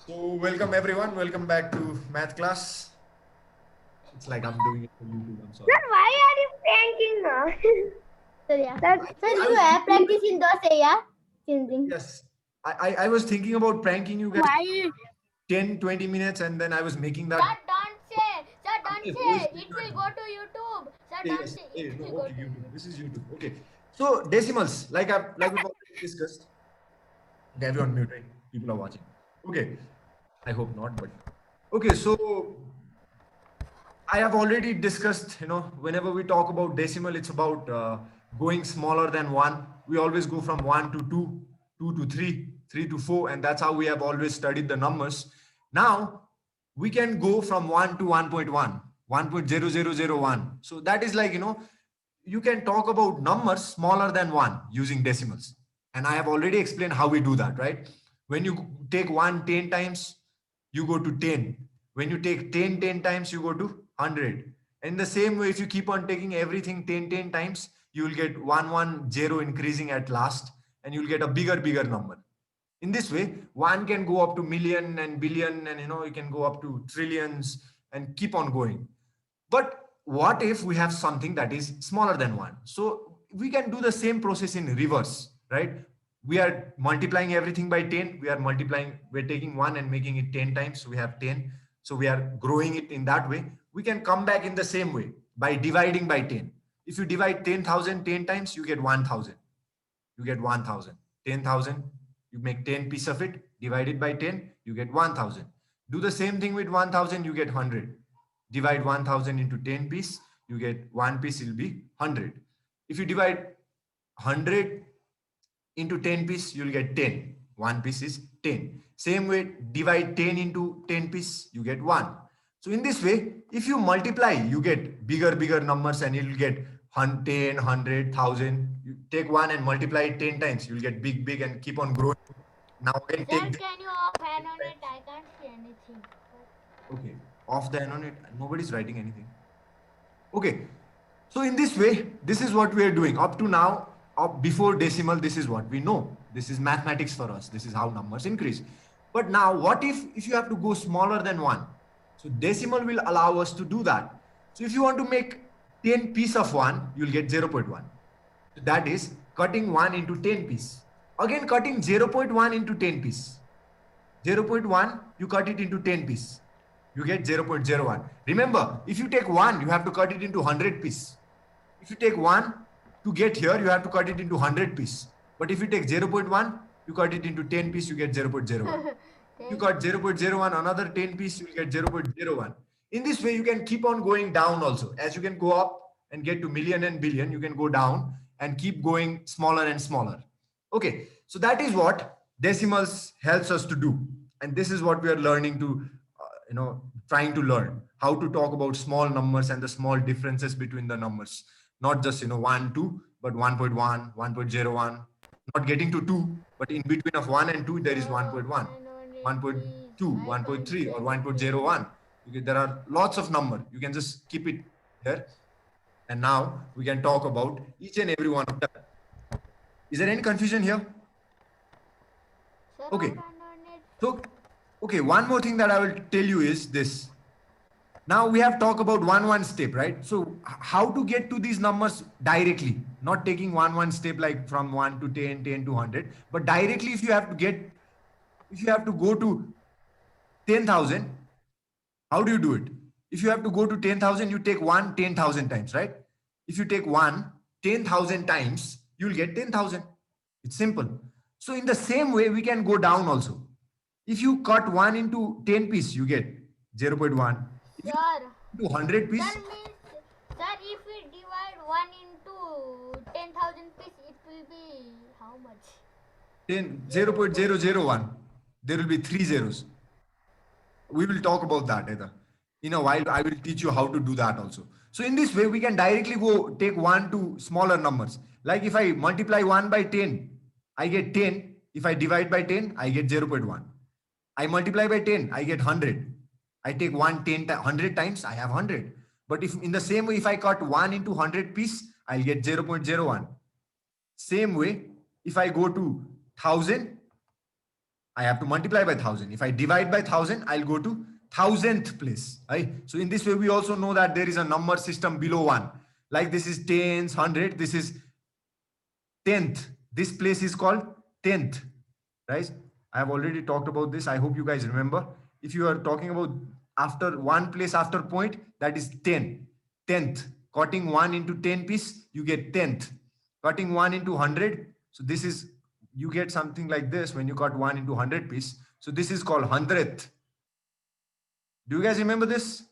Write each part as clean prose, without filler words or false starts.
So welcome everyone. Welcome back to math class. It's like I'm doing it for YouTube. I'm sorry. Sir, why are you pranking now? Sir, yeah. Sir, Sir, I you was have thinking, practice in those, yeah? Changing. yes, I was thinking about pranking you guys Why? 10, 20 minutes, and then I was making that. Sir, don't say. Sir, don't Hey, who is say. It will recording? go to YouTube. Sir, Hey, don't yes. say. It Hey, no, will go okay, to YouTube. YouTube. This is YouTube. Okay. So decimals, like we've already discussed. Okay, everyone mute, right? People are watching. Okay. I hope not, but okay. So I have already discussed, whenever we talk about decimal, it's about going smaller than one. We always go from one to two, two to three, three to four, and that's how we have always studied the numbers. Now we can go from 1 to 1.1, 1.0001. So that is like, you can talk about numbers smaller than one using decimals. And I have already explained how we do that, right? When you take 1 10 times, you go to 10. When you take 10 10 times, you go to 100. In the same way, if you keep on taking everything 10 10 times, you will get 110 increasing at last, and you'll get a bigger number. In this way, one can go up to million and billion, and you can go up to trillions and keep on going. But what if we have something that is smaller than one? So we can do the same process in reverse, right? We are multiplying everything by 10. We are multiplying, we're taking one and making it 10 times. So we have 10. So we are growing it in that way. We can come back in the same way by dividing by 10. If you divide 10,000 10 times, you get 1,000. You get 1,000. 10,000, you make 10 piece of it, divide it by 10, you get 1,000. Do the same thing with 1,000, you get 100. Divide 1,000 into 10 piece, you get one piece will be 100. If you divide 100 into 10 piece, you'll get 10. One piece is 10. Same way, divide 10 into 10 piece, you get 1. So in this way, if you multiply, you get bigger numbers, and you'll get 10, 100, 1,000. You take one and multiply it 10 times, you'll get big and keep on growing. Now again, Sir, take this. can you off hand on it? I can't see anything. Okay, off the annotate. Nobody's writing anything. Okay, so in this way, this is what we are doing up to now. Up before decimal, this is what we know. This is mathematics for us. This is how numbers increase. But now, what if you have to go smaller than one? So decimal will allow us to do that. So if you want to make 10 piece of one, you'll get 0.1. So that is cutting 1 into 10 piece. Again, cutting 0.1 into 10 piece. 0.1, you cut it into 10 piece. You get 0.01. Remember, if you take 1, you have to cut it into 100 piece. If you take 1 to get here, you have to cut it into 100 piece. But if you take 0.1, you cut it into 10 piece, you get 0.01. You cut 0.01, another 10 piece, you get 0.01. In this way, you can keep on going down also. As you can go up and get to million and billion, you can go down and keep going smaller and smaller. Okay, so that is what decimals helps us to do. And this is what we are learning to, trying to learn how to talk about small numbers and the small differences between the numbers. Not just, 1, 2, but 1.1, 1.01, not getting to 2, but in between of 1 and 2, there is 1.1. Hand on it, please. 1.2, I can't 1.3, see or anything. 1.01. There are lots of number. You can just keep it there. And now we can talk about each and every one of them. Is there any confusion here? Sir, Okay. off hand on it. So, okay, one more thing that I will tell you is this. Now we have talked about one step, right? So how to get to these numbers directly, not taking one step like from 1 to 10, 10 to 100, but directly if you have to go to 10,000, how do you do it? If you have to go to 10,000, you take one 10,000 times, right? If you take one 10,000 times, you'll get 10,000. It's simple. So in the same way, we can go down also. If you cut 1 into 10 piece, you get 0.1. If you Sir. do 100 piece, Sir means, sir, if we divide 1 into 10,000 piece, it will be how much? then 0.001. There will be three zeros. We will talk about that Eda. In a while. I will teach you how to do that also. So in this way, we can directly go take 1 to smaller numbers. Like if I multiply 1 by 10, I get 10. If I divide by 10, I get 0.1. I multiply by 10, I get 100. I take 100 times, I have 100. But if in the same way, if I cut 1 into 100 piece, I'll get 0.01. Same way, if I go to 1000, I have to multiply by 1000. If I divide by 1000, I'll go to 1000th place. Right? So in this way, we also know that there is a number system below 1. Like this is tens, 100. This is 10th. This place is called 10th. Right? I have already talked about this. I hope you guys remember. If you are talking about after one place after point, that is 10. 10th. Cutting 1 into 10 piece, you get 10th. Cutting 1 into 100. So this is, you get something like this when you cut 1 into 100 piece. So this is called 100th. Do you guys remember this?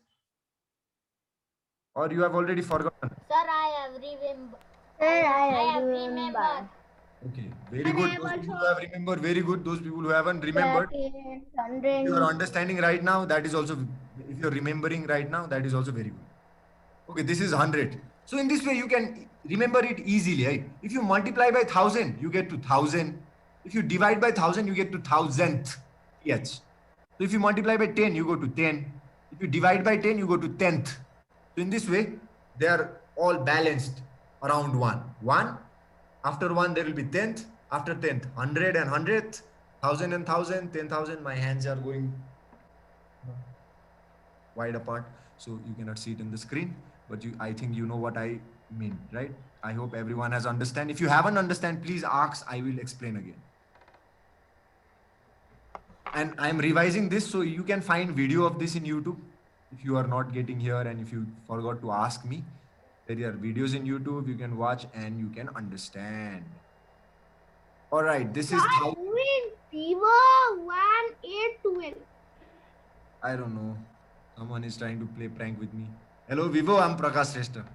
Or you have already forgotten? Sir, I have remember. Sir, I have remember. Okay, very good. Those people who have remembered, very good. Those people who haven't remembered, if you are 100. understanding right now, that is also, if you're remembering right now, that is also very good. Okay, this is 100. So in this way, you can remember it easily. Right? If you multiply by 1000, you get to 1000. If you divide by 1000, you get to 1000th. So if you multiply by 10, you go to 10. If you divide by 10, you go to 10th. So in this way, they are all balanced around 1. 1. After 1, there will be 10th. After 10th, 100 and 100th, 1000 and 1000, 10,000. My hands are going wide apart, so you cannot see it in the screen. But I think you know what I mean, right? I hope everyone has understand. If you haven't understand, please ask. I will explain again. And I'm revising this, so you can find video of this in YouTube. If you are not getting here and if you forgot to ask me, there are videos in YouTube you can watch and you can understand. All right, this is how. Vivo 1812. I don't know. Someone is trying to play prank with me. Hello, Vivo. I'm Prakash Shrestha.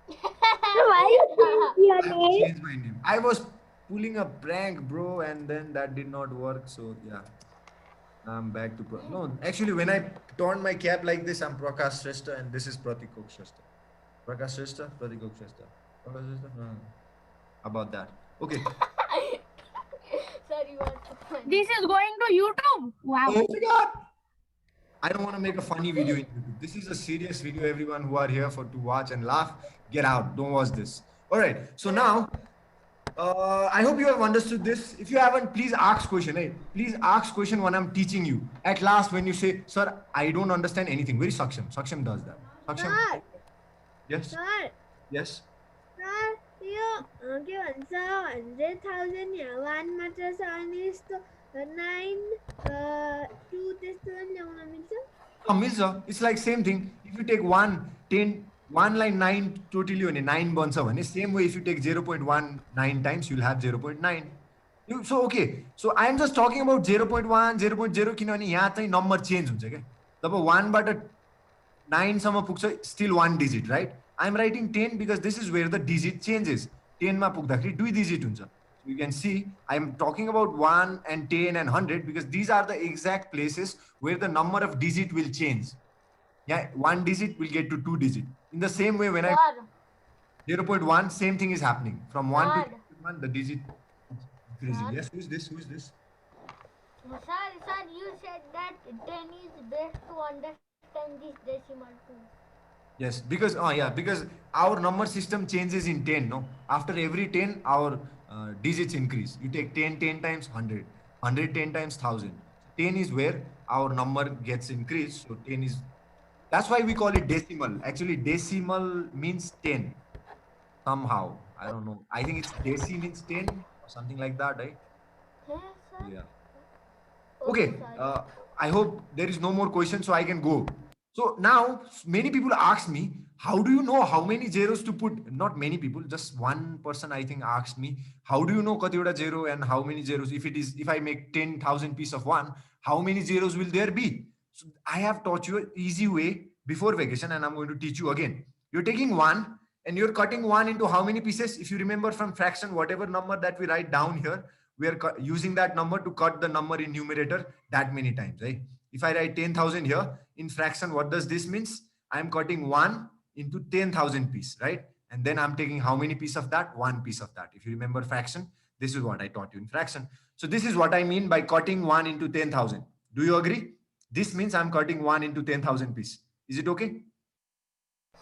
Why you change your I name? changed my name. I was pulling a prank, bro, and then that did not work. So yeah, I'm back to no. Actually, when I turned my cap like this, I'm Prakash Shrestha, and this is Pratik Shrestha. Prakash Shrestha, Pratik Shrestha. Prakash Shrestha. No. About that. Okay. Sir, you are too funny. This is going to YouTube. Wow. Oh my God. I don't want to make a funny video in YouTube. This is a serious video. Everyone who are here to watch and laugh, get out. Don't watch this. All right. So now, I hope you have understood this. If you haven't, please ask question. Hey, please ask question when I'm teaching you. At last, when you say, "Sir, I don't understand anything," very Saksham. Saksham does that. Saksham. Sir, Yes. sir, Yes. sir, you give answer 100,000 yeah. 1 matters only is to 9 2 this one Milza, it's like same thing. If you take 1, 10, 1 line 9 totally on 9 burns one. Same way if you take 0.19 times, you'll have 0.9. So okay. So I am just talking about 0.1, 0.0 किनभने यहाँ चाहिँ number change हुन्छ क्या. तब 1 बाट 9 सम्म पुग्छ, still 1 digit, right? I'm writing 10 because this is where the digit changes. 10 मा पुग्दाखेरि 2 digit हुन्छ. You can see I'm talking about 1 and 10 and 100 because these are the exact places where the number of digit will change. Yeah, 1 digit will get to 2 digit. In the same way, when I Sir, 0.1, same thing is happening. From 1 to Sir. 1, the digit is increasing. Sir. Yes, who's this? Who's this? sir, you said that 10 is best to understand this decimal too. Yes, because because our number system changes in 10. No, after every 10, our digits increase. You take 10 10 times 100, 100 10 times 1000. 10 is where our number gets increased. So 10 is. That's why we call it decimal. Actually, decimal means 10. Somehow, I don't know. I think it's deci means 10 or something like that, right? Yes, sir. Yeah. Oh, Okay. sorry. I hope there is no more question, so I can go. So now many people ask me, how do you know how many zeros to put? Not many people, just one person I think asked me, how do you know katiwata zero and how many zeros? If I make 10,000 piece of 1, how many zeros will there be? So I have taught you an easy way before vacation, and I'm going to teach you again. You're taking 1 and you're cutting 1 into how many pieces? If you remember from fraction, whatever number that we write down here, we are using that number to cut the number in numerator that many times, right? If I write 10,000 here in fraction, what does this means? I'm cutting 1 into 10,000 piece, right? And then I'm taking how many piece of that? 1 piece of that. If you remember fraction, this is what I taught you in fraction. So this is what I mean by cutting 1 into 10,000. Do you agree? This means I'm cutting 1 into 10,000 piece. Is it okay?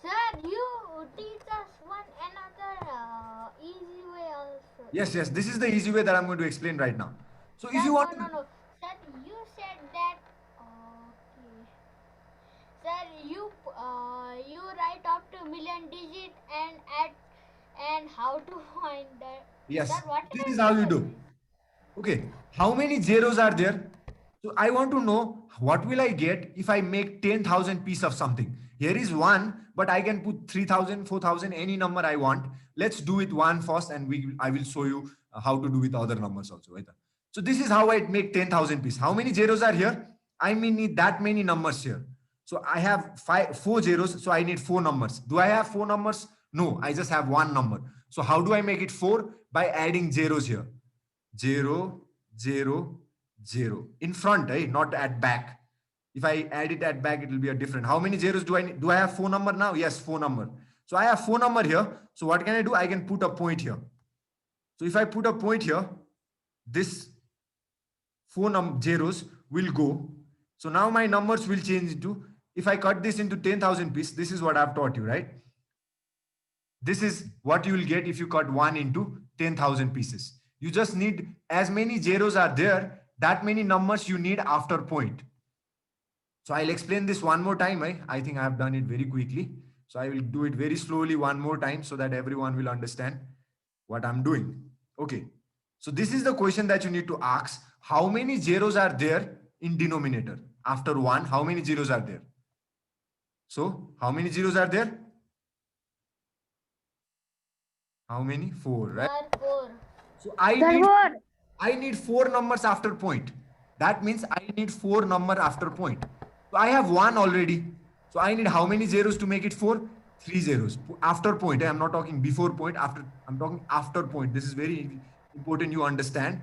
Sir, you teach us one another easy way also. Yes, yes. This is the easy way that I'm going to explain right now. So if Sir, you want no. to, Sir, you said that. Okay. Sir, you write up to million digit and how to find that. yes, Sir, what this I is how you said? do. Okay, how many zeros are there? So I want to know what will I get if I make 10,000 piece of something. Here is one, but I can put 3,000, 4,000, any number I want. Let's do it one first, and I will show you how to do with other numbers also. Right? So this is how I make 10,000 piece. How many zeros are here? I may need that many numbers here. So I have four zeros, so I need four numbers. Do I have four numbers? No, I just have one number. So how do I make it four? By adding zeros here. 0, 0, 0 in front, not at back. If I add it at back, it will be a different. How many zeros do I need? Do I have four number now? Yes, four number. So I have four number here. So what can I do? I can put a point here. So if I put a point here, this four zeros will go. So now my numbers will change into, if I cut this into 10,000 pieces, this is what I've taught you, right? This is what you will get if you cut 1 into 10,000 pieces. You just need as many zeros are there, that many numbers you need after point. So I'll explain this one more time. I think I have done it very quickly. So I will do it very slowly one more time so that everyone will understand what I'm doing. Okay. So this is the question that you need to ask. How many zeros are there in denominator? After 1, how many zeros are there? So how many zeros are there? How many? 4, right? Sir, 4. So I need 4 numbers after point. That means I need 4 number after point. So I have 1 already. So I need how many zeros to make it 4? 3 zeros. After point. I am not talking before point. I'm talking after point. This is very important you understand.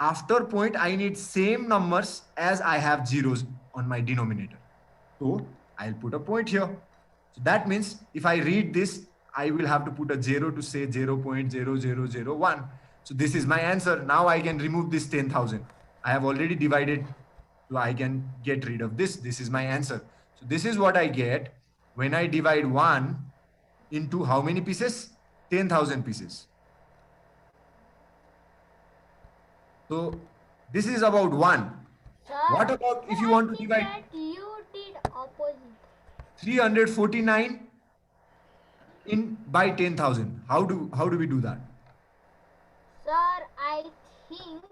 After point, I need same numbers as I have zeros on my denominator. So I'll put a point here. So that means if I read this, I will have to put a 0 to say 0.0001. So this is my answer. Now I can remove this 10,000. I have already divided, so I can get rid of this. This is my answer. So this is what I get when I divide 1 into how many pieces? 10,000 pieces. So this is about 1. Sir, What about if you want to divide that you did opposite. 349 in by 10,000? How do we do that? Sir, I think.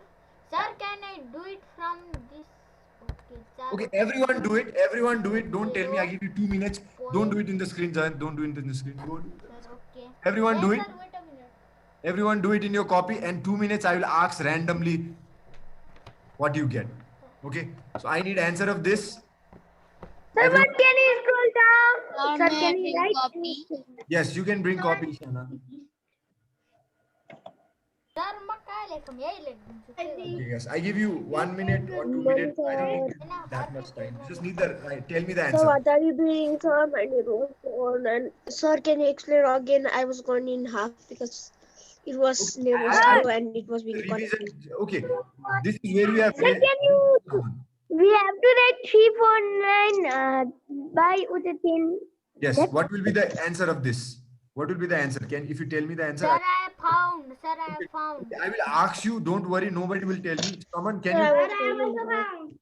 Sir, can I do it from this? Okay, sir. Okay, everyone do it. Everyone do it. Don't tell me I give you 2 minutes. Don't do it in the screen, Jayant. Don't do it in the screen. Go do it. Sir, okay. Everyone do it. Sir, wait a minute. Everyone do it in your copy, and 2 minutes I will ask randomly what you get. Okay. So I need answer of this. Sir, what can you scroll down? Sir, can you write? Yes, you can bring copy, Shana. Sir, Okay, yes. I give you 1 minute or 2 minutes. I don't need that much time. You just need the tell me the So answer. what are you doing, sir? My name is on, and sir, can you explain again? I was gone in half because it was never slow and it was being Revision. connected. Okay. This is where we have. Sir, can you? We have to write 349 by with a 10. Yes. What will be the answer of this? What will be the answer? If you tell me the answer? Sir, I found. Sir, I found. I will ask you. Don't worry. Nobody will tell me. Someone, can Sir, I you? was found.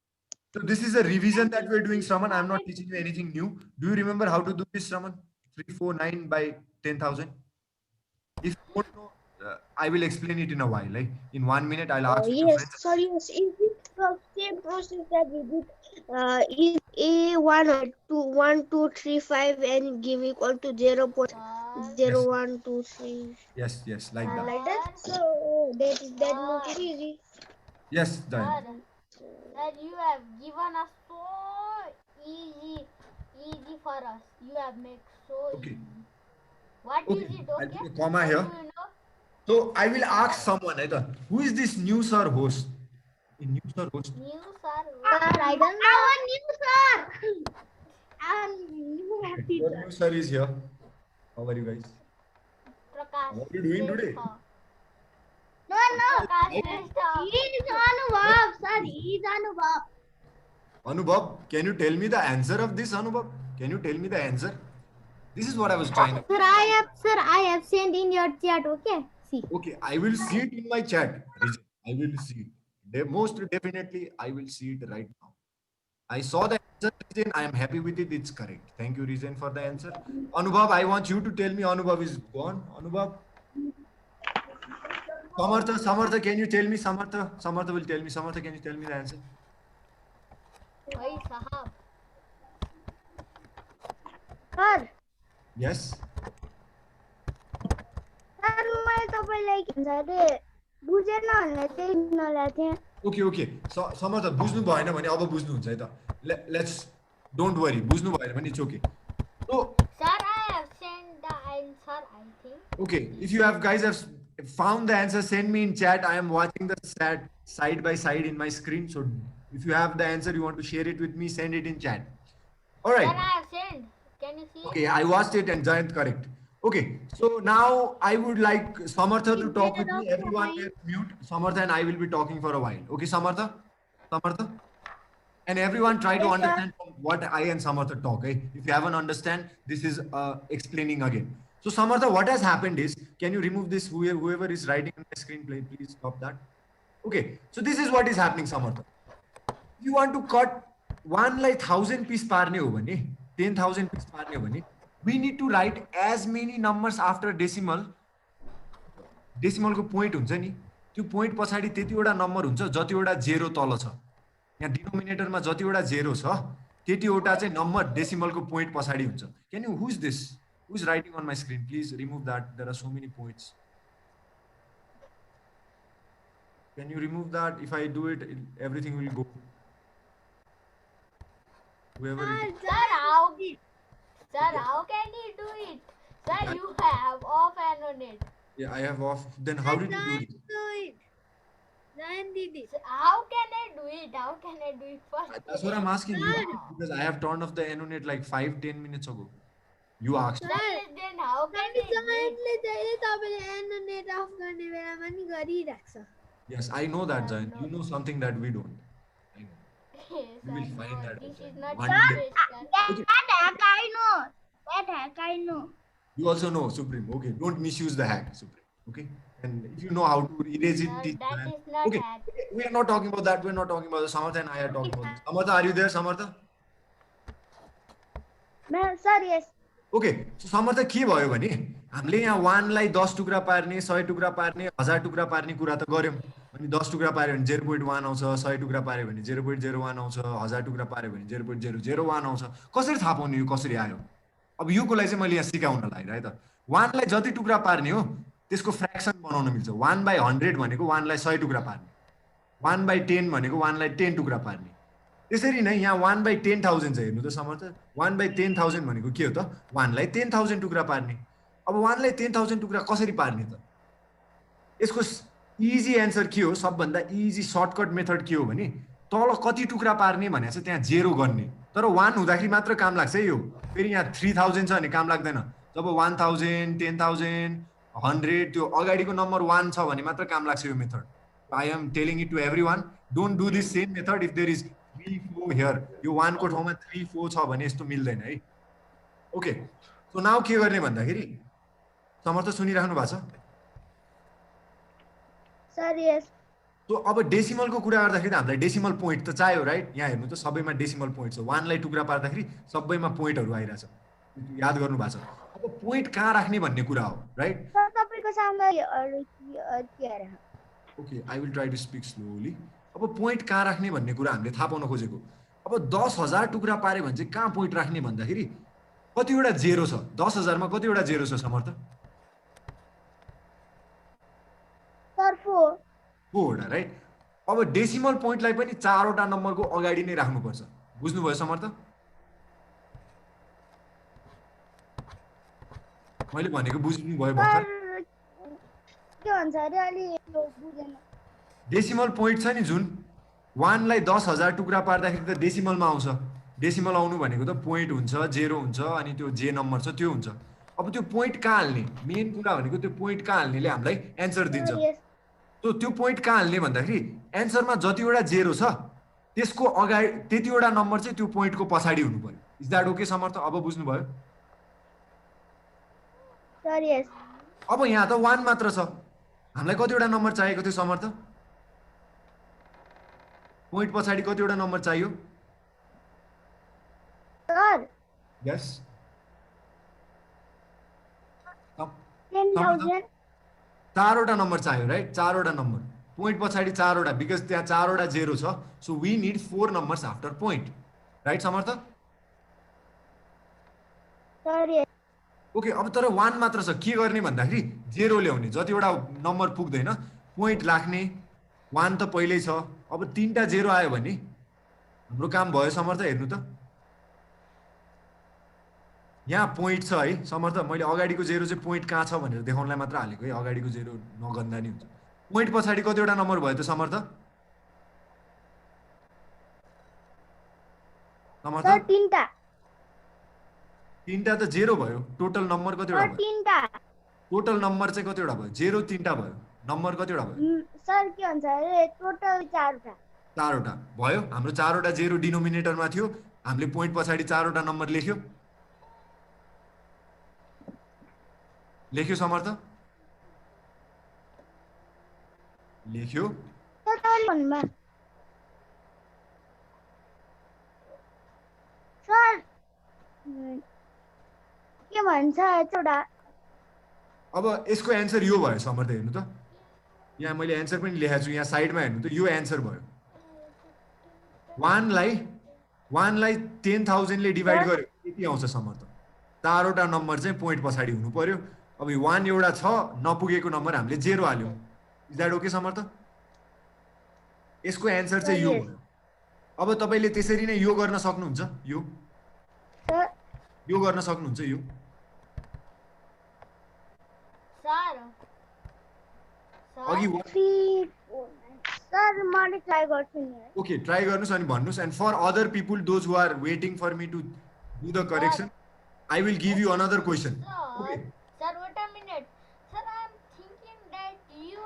So this is a revision that we're doing, Shraman. I'm not teaching you anything new. Do you remember how to do this, Shraman? 349 by 10,000. If you don't know, I will explain it in a while. Like in 1 minute, I'll ask you. Yes, sorry. Yes, is it the same process that we did? Is A1 or 2, 1, 2, 3, 5 and give equal to 0.0123. Yes, yes, like that. Like that. So that not easy. Yes, Jayan. Sir, you have given us so easy for us. You have made so Okay. easy. What is Okay, it? I'll Okay. put a comma here. Do you know? So I will ask someone either. Who is this new sir host? New sir host. New sir. I don't know. Our new sir. Our new Your new sir is here. How are you guys? Prakash. What are you doing today? Shrestha. No. Prakash Shrestha. He is Anubhav, sir. He is Anubhav. Anubhav, can you tell me the answer of this, Anubhav? Can you tell me the answer? This is what I was trying to. Sir, I have sent in your chat. Okay. see. Okay, I will see it in my chat. Rizan. I will see it. Most definitely, I will see it right now. I saw the answer, Rizan. I am happy with it. It's correct. Thank you, Rizan, for the answer. Anubhav, I want you to tell me. Anubhav is gone. Anubhav. Samartha, can you tell me? Samartha will tell me. Samartha, can you tell me the answer? भाई साहब sir Yes. Sir मैले तपाईँलाई के भन्छ अरे बुझेन भनेर त्यही नल्याएको थिएँ Okay. Samartha, बुझ्नु भएन भने अब बुझ्नुहुन्छ है त. Let's don't worry. बुझ्नु भएन भने it's okay. So, sir, I have sent the answer, I think. okay, if you guys have found the answer, send me in chat. I am watching the chat side by side in my screen. So if you have the answer, you want to share it with me, send it in chat. All Sir, right. I have sent. Can you see? Okay, I watched it and Jayant correct. Okay, so now I would like Samartha to talk with me. Everyone can mute. Samartha and I will be talking for a while. Okay, Samartha? And everyone try to Yes, sir. understand what I and Samartha talk. Eh? If you haven't understand, this is explaining again. So Samartha, what has happened is, can you remove this, whoever is writing on the screen, please stop that. Okay, so this is what is happening, Samartha. If you want to cut one like 1,000 piece parne ho bhane, 10,000 piece parne ho bhane, we need to write as many numbers after decimal. Decimal को point हुन्छ नि, त्यो point पछाडि त्यतिवटा number हुन्छ जतिवटा जेरो तल छ. यहाँ डिनोमिनेटरमा जतिवटा जेरो छ त्यतिवटा चाहिँ नम्बर डेसिमलको point पछाडि हुन्छ. Can you, who's this? Who's writing on my screen? Please remove that. There are so many points. Can you remove that? If I do it, everything will go. Whoever it is. Sir, how can you do it? Sir, you have off and on it. Yeah, I have off. Then how did you do it? Zayan did it. So how can I do it? How can I do it first? That's what I'm asking you. Because I have turned off the Annotate like 5-10 minutes ago. You asked. Then how can I do it? जयन्तले जहिले तपाईँले एनोनेट of गर्ने बेलामा नि गरिरहेको छ Yes, I know that, Zayan. You know something that we don't. I know. Yes, We will I find know. that This out. is not One your day. question. That hack I know. You also know, Supreme. Okay, don't misuse the hack, Supreme. Okay? And if you know how to erase it, Sir, teach that Zayan. is not Okay, hack. we are not talking about that. We're not talking about that. Samartha and I are talking about this. Samartha, are you there, Samartha? Sir yes okay so Samarth के भयो भने हामीले यहाँ 1 लाई 10 टुक्रा पार्ने 100 टुक्रा पार्ने 1000 टुक्रा पार्ने कुरा त गर्यौं अनि 10 टुक्रा पार्यो भने 0.1 आउँछ 100 टुक्रा पार्यो भने 0.01 आउँछ 1000 टुक्रा पार्यो भने 0.001 आउँछ कसरी थाहा पाउने यो कसरी आयो अब यो कोलाई चाहिँ मैले यहाँ सिकाउन लाग्यो है त 1 लाई जति टुक्रा पार्ने हो त्यसको फ्र्याक्सन बनाउन मिल्छ 1/100 भनेको 1 लाई 100 टुक्रा पार्ने 1/10 भनेको 1 लाई 10 टुक्रा पार्ने त्यसरी नै यहाँ 1/10,000 छ हेर्नु त समर्थ 1/10,000 भनेको के हो त 1 लाई 10,000 टुक्रा पार्ने अब 1 लाई 10,000 टुक्रा कसरी पार्ने त यसको इजी एन्सर के हो सबभन्दा इजी सर्टकट मेथड के हो भने तल कति टुक्रा पार्ने भनेको चाहिँ त्यहाँ 0 गर्ने तर 1 हुँदाखेरि मात्र काम लाग्छ है यो फेरि यहाँ 3000 छ भने काम लाग्दैन जब 1000 10000 100 त्यो अगाडिको नम्बर 1 छ भने मात्र काम लाग्छ यो method I am telling it to everyone don't do this same method if there is 3 4 here यो 1 को ठाउँमा 3 4 छ भने यस्तो मिल्दैन है ओके सो नाउ के गर्ने भन्दाखेरि समर्थ सुनिराख्नु भएको छ सर यस सो अब डेसिमलको कुरा गर्दाखेरि हामीलाई डेसिमल पोइन्ट त चाहियो राइट यहाँ हेर्नु त सबैमा डेसिमल पोइन्ट छ 1 लाई टुक्रा पार्दाखेरि सबैमा पोइन्टहरु आइराछ याद गर्नु भएको छ अब पोइन्ट कहाँ राख्ने भन्ने कुरा हो राइट सर तपाईको सामने के आएर okay I will try to speak slowly अब पोइन्ट कहाँ राख्ने भन्ने कुरा हामीले थाहा पाउन खोजेको अब 10,000 टुक्रा पारे भने चाहिँ कहाँ पोइन्ट राख्ने भन्दाखेरि कतिवटा जेरो छ 10,000 मा कतिवटा जेरो छ समर्थ सर 4 4वटा राइट अब डेसिमल पोइन्टलाई पनि 4वटा नम्बरको अगाडि नै राख्नुपर्छ बुझ्नुभयो समर्थ मैले भनेको बुझ्नु भयो भर्खर के भन्छ अरे अलि बुझेन डेसिमल पोइन्ट छ नि जुन 1 लाई 10,000 टुक्रा पार्दाखेरि त डेसिमलमा आउँछ डेसिमल आउनु भनेको त पोइन्ट हुन्छ जेरो हुन्छ अनि त्यो जे नम्बर छ त्यो हुन्छ अब त्यो पोइन्ट कहाँ हाल्ने मेन कुरा भनेको त्यो पोइन्ट कहाँ हाल्नेले हामीलाई एन्सर दिन्छ सो त्यो पोइन्ट कहाँ हाल्ने भन्दाखेरि एन्सरमा जतिवटा जेरो छ त्यसको अगाडि त्यतिवटा नम्बर चाहिँ त्यो पोइन्टको पछाडि हुनु पर्यो इज द्याट ओके समर्थ अब बुझ्नुभयो सर यस अब यहाँ त 1 मात्र छ हामीलाई कतिवटा नम्बर चाहिएको थियो समर्थ? पोइन्ट पछाडि कतिवटा नम्बर चाहियो? सर यस 10,000 चारवटा नम्बर चाहियो राइट? चारवटा नम्बर पोइन्ट पछाडि चारवटा बिकज त्यहाँ चारवटा जेरो छ so we need 4 numbers after point right Samarth? Sir yes. Okay अब तर 1 मात्र छ के गर्ने भन्दाखेरि जेरो ल्याउने जतिवटा नम्बर पुग्दैन पोइन्ट राख्ने 1 त पहिल्यै छ अब 3टा जेरो आयो भने हाम्रो काम भयो समर्थ हेर्नु त यहाँ पोइन्ट छ है समर्थ मैले अगाडिको जेरो चाहिँ पोइन्ट कहाँ छ भनेर देखाउनलाई मात्र हालेको है अगाडिको जेरो नगन्दा नि हुन्छ पोइन्ट पछाडि कतिवटा नम्बर भयो त समर्थ? समर्थ सर 3टा 3टा त जेरो भयो टोटल नम्बर कतिवटा सर भयो? 3टा टोटल नम्बर चाहिँ कतिवटा भयो? जेरो 3टा भयो नम्बर कतिवटा भयो? सर के भन्छ अरे टोटल 4वटा चारवटा भयो हाम्रो चारवटा जेरो डिनोमिनेटरमा थियो हामीले पोइन्ट पछाडि चारवटा नम्बर लेख्यो समर्थ? लेख्यो सर तपाईँले भन्नुभयो सर के भन्छ एउटा अब यसको एन्सर यो भयो समर्थ हेर्नु त यहाँ मैले एन्सर पनि लेखेको छु यहाँ साइडमा हेर्नु त यो एन्सर भयो 1लाई 10,000 ले डिभाइड गर्यो यति आउँछ समर्थ चारवटा नम्बर चाहिँ पोइन्ट पछाडि हुनु पर्यो अब 1 एउटा छ नपुगेको नम्बर हामीले जेरो हाल्यौँ इज द्याट ओके समर्थ? यसको एन्सर चाहिँ यो भयो अब तपाईँले त्यसरी नै यो गर्न सक्नुहुन्छ यो गर्न सक्नुहुन्छ यो सर अघि सर मैले ट्राई गर्छु नि है ओके ट्राई गर्नुहोस् अनि भन्नुहोस् and for other people those who are waiting for me to do the correction I will give you another question okay Sir, wait a minute. Sir, I am thinking that you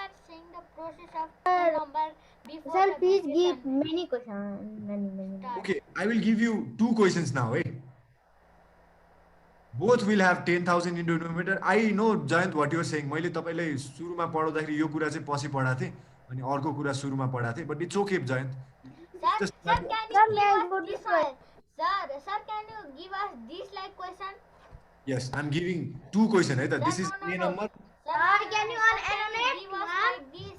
are saying the process of the number before. Sir the please give precision. Many question many Start. Okay, I will give you 2 questions now, eh? Both will have 10,000 in denominator. I know, Jayant, what you are saying. मैले तपाईलाई सुरुमा पढाउँदाखेरि यो कुरा चाहिँ पछि पढाएको थिएँ अनि अर्को कुरा सुरुमा पढाएको थिएँ but it's okay Jayant Sir, Just- sir, can Sir, you may I give go us to this one? Sir, can you give us this like question? Yes, I'm giving 2 questions है त this is No, A no. number Sir, can you sir, on can you animate give us one? like this?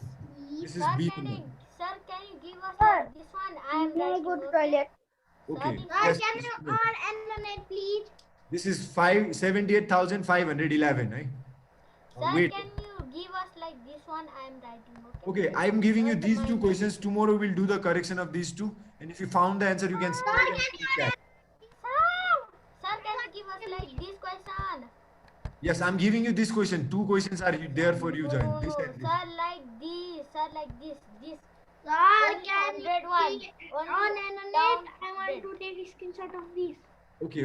this is Sir, B can number. you, sir, can you give us Sir, like this one? I am May I writing, go to okay? toilet? Okay. Sir, Yes, Can this you is- on animate please? This is 78,511 eh? Sir, Wait. can you give us like this one? I am writing, okay? Okay, I'm giving you Sir, these my 2 bad. questions. Tomorrow we'll do the correction of these 2 and if you found the answer you can say it in the chat. Sir, can you give us like this question? Yes, I'm giving you this question. 2 questions are there for you, Jayant. This Oh, and this. sir, like this. Sir, like this. Sir, Only can you 101. please Only on down animate? I want 100. to take a screenshot of this. Okay.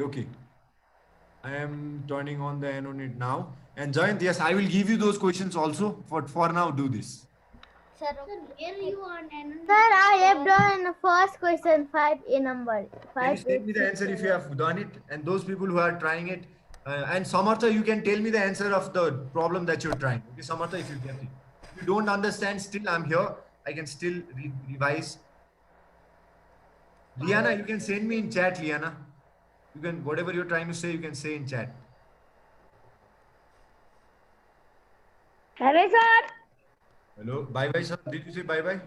I am turning on the Anonit now. And Jayant, yes, I will give you those questions also. For now, do this. Sir, Sir, okay. where you on animate? Sir, I have done first question 5A number. Can you send me the answer if you have done it? And those people who are trying it, and Samartha, you can tell me the answer of the problem that you're trying. Okay, Samartha, if you get it. If you don't understand, still I'm here. I can still revise. Liana, you can send me in chat, Liana. You can, whatever you're trying to say, you can say in chat. Hello, sir. Hello, bye-bye, sir. Did you say bye-bye?